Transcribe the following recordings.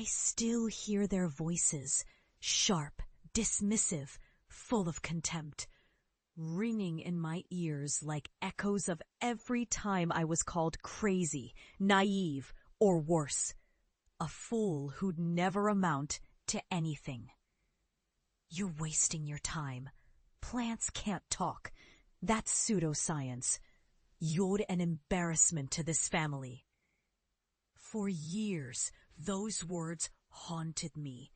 still hear their voices, sharp, dismissive, full of contempt, ringing in my ears like echoes of every time I was called crazy, naive, or worse, a fool who'd never amount to anything. You're wasting your time. Plants can't talk. That's pseudoscience. You're an embarrassment to this family. For years, those words haunted me,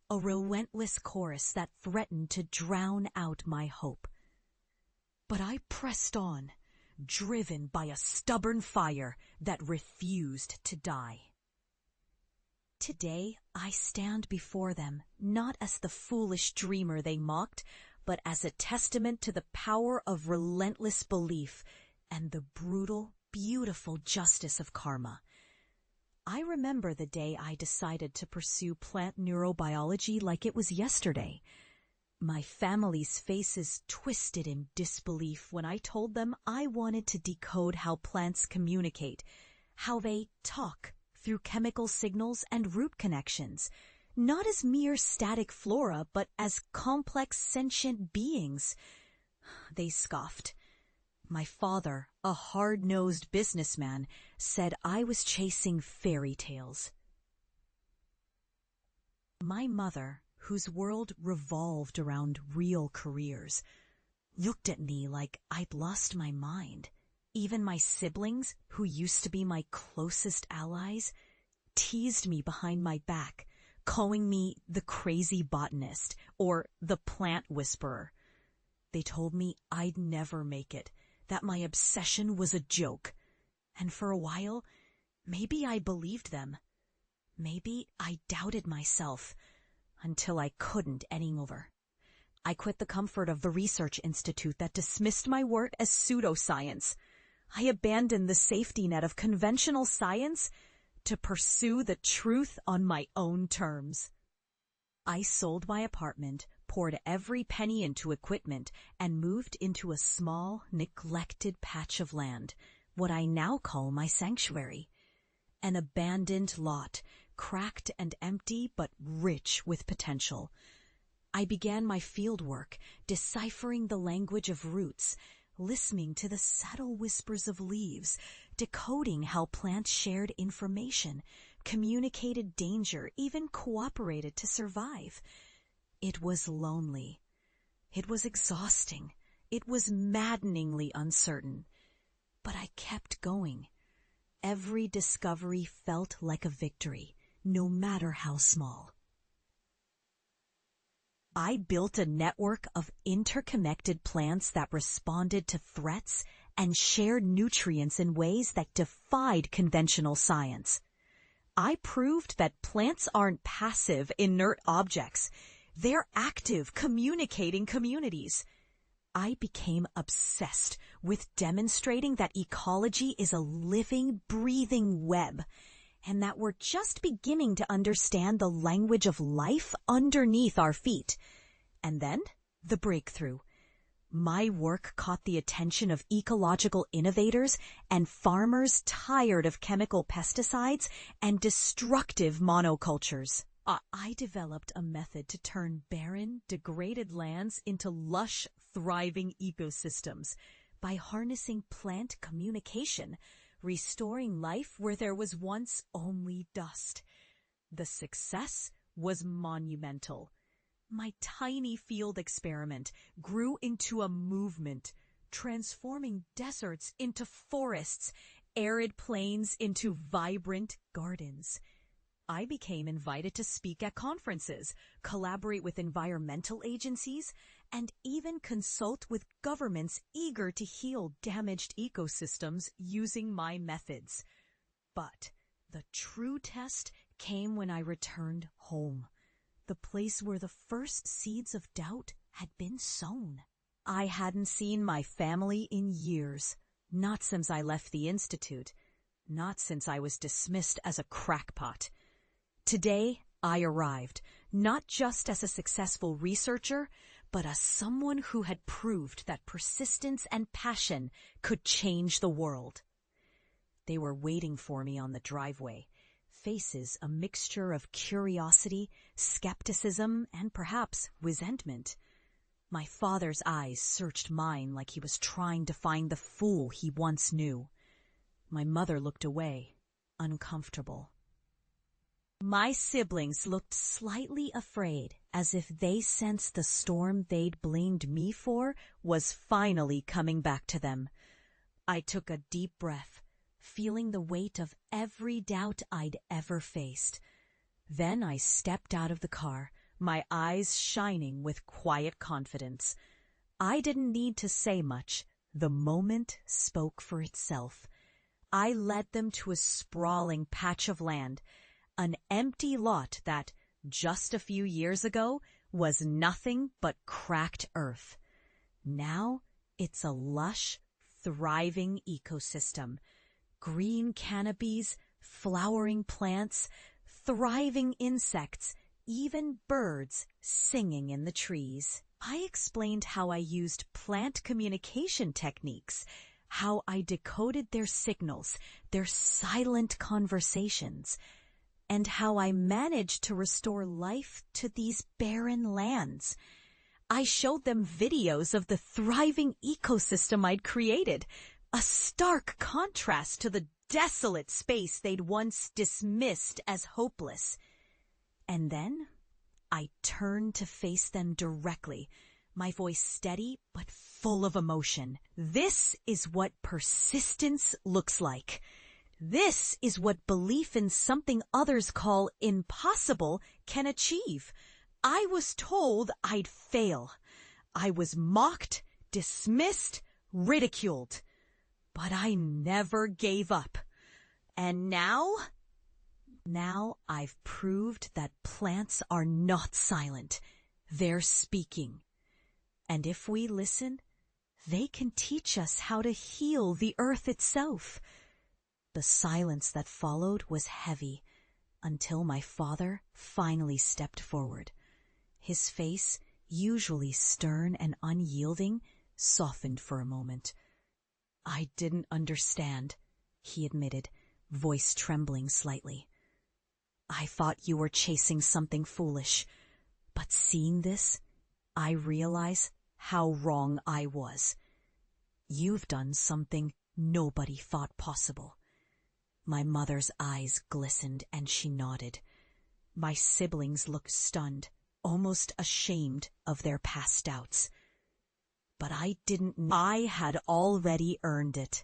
a relentless chorus that threatened to drown out my hope. But I pressed on, driven by a stubborn fire that refused to die. Today, I stand before them not as the foolish dreamer they mocked, but as a testament to the power of relentless belief and the brutal, beautiful justice of karma. I remember the day I decided to pursue plant neurobiology like it was yesterday. My family's faces twisted in disbelief when I told them I wanted to decode how plants communicate, how they talk through chemical signals and root connections, not as mere static flora, but as complex sentient beings. They scoffed. My father, a hard-nosed businessman, said I was chasing fairy tales. My mother, whose world revolved around real careers, looked at me like I'd lost my mind. Even my siblings, who used to be my closest allies, teased me behind my back, calling me the crazy botanist or the plant whisperer. They told me I'd never make it, that my obsession was a joke. And for a while, maybe I believed them. Maybe I doubted myself until I couldn't anymore. I quit the comfort of the research institute that dismissed my work as pseudoscience. I abandoned the safety net of conventional science to pursue the truth on my own terms. I sold my apartment, poured every penny into equipment, and moved into a small, neglected patch of land, what I now call my sanctuary. An abandoned lot, cracked and empty but rich with potential. I began my field work, deciphering the language of roots, listening to the subtle whispers of leaves, decoding how plants shared information, communicated danger, even cooperated to survive. It was lonely. It was exhausting. It was maddeningly uncertain. But I kept going. Every discovery felt like a victory, no matter how small. I built a network of interconnected plants that responded to threats and shared nutrients in ways that defied conventional science. I proved that plants aren't passive, inert objects. They're active, communicating communities. I became obsessed with demonstrating that ecology is a living, breathing web, and that we're just beginning to understand the language of life underneath our feet. And then, the breakthrough. My work caught the attention of ecological innovators and farmers tired of chemical pesticides and destructive monocultures. I developed a method to turn barren, degraded lands into lush, thriving ecosystems by harnessing plant communication, restoring life where there was once only dust. The success was monumental. My tiny field experiment grew into a movement, transforming deserts into forests, arid plains into vibrant gardens. I became invited to speak at conferences, collaborate with environmental agencies, and even consult with governments eager to heal damaged ecosystems using my methods. But the true test came when I returned home, the place where the first seeds of doubt had been sown. I hadn't seen my family in years, not since I left the institute, not since I was dismissed as a crackpot. Today, I arrived, not just as a successful researcher, but as someone who had proved that persistence and passion could change the world. They were waiting for me on the driveway, faces a mixture of curiosity, skepticism, and perhaps resentment. My father's eyes searched mine like he was trying to find the fool he once knew. My mother looked away, uncomfortable. My siblings looked slightly afraid, as if they sensed the storm they'd blamed me for was finally coming back to them. I took a deep breath, feeling the weight of every doubt I'd ever faced. Then I stepped out of the car, my eyes shining with quiet confidence. I didn't need to say much. The moment spoke for itself. I led them to a sprawling patch of land, an empty lot that, just a few years ago, was nothing but cracked earth. Now it's a lush, thriving ecosystem. Green canopies, flowering plants, thriving insects, even birds singing in the trees. I explained how I used plant communication techniques, how I decoded their signals, their silent conversations, and how I managed to restore life to these barren lands. I showed them videos of the thriving ecosystem I'd created, a stark contrast to the desolate space they'd once dismissed as hopeless. And then I turned to face them directly, my voice steady but full of emotion. This is what persistence looks like. This is what belief in something others call impossible can achieve. I was told I'd fail. I was mocked, dismissed, ridiculed. But I never gave up. And now I've proved that plants are not silent. They're speaking. And if we listen, they can teach us how to heal the earth itself. The silence that followed was heavy, until my father finally stepped forward. His face, usually stern and unyielding, softened for a moment. I didn't understand, he admitted, voice trembling slightly. I thought you were chasing something foolish, but seeing this, I realize how wrong I was. You've done something nobody thought possible. My mother's eyes glistened and she nodded. My siblings looked stunned, almost ashamed of their past doubts. But I didn't know I had already earned it.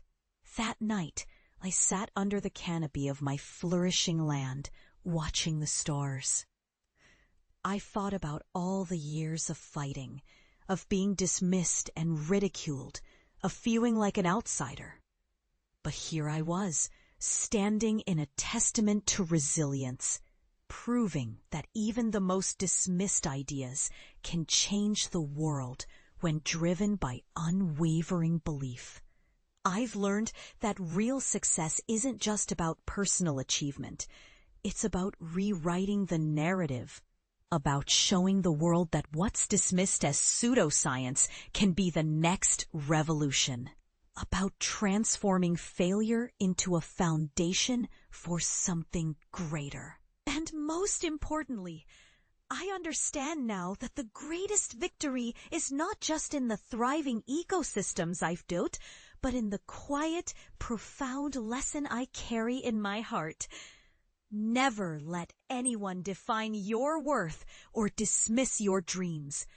That night, I sat under the canopy of my flourishing land, watching the stars. I thought about all the years of fighting, of being dismissed and ridiculed, of feeling like an outsider. But here I was, standing in a testament to resilience, proving that even the most dismissed ideas can change the world when driven by unwavering belief. I've learned that real success isn't just about personal achievement. It's about rewriting the narrative, about showing the world that what's dismissed as pseudoscience can be the next revolution, about transforming failure into a foundation for something greater. And most importantly, I understand now that the greatest victory is not just in the thriving ecosystems I've built, but in the quiet, profound lesson I carry in my heart. Never let anyone define your worth or dismiss your dreams,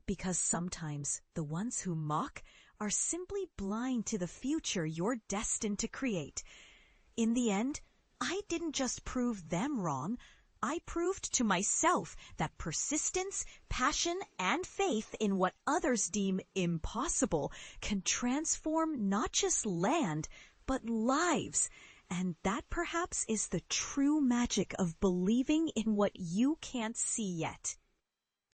because sometimes the ones who mock are simply blind to the future you're destined to create. In the end, I didn't just prove them wrong, I proved to myself that persistence, passion, and faith in what others deem impossible can transform not just land, but lives. And that perhaps is the true magic of believing in what you can't see yet.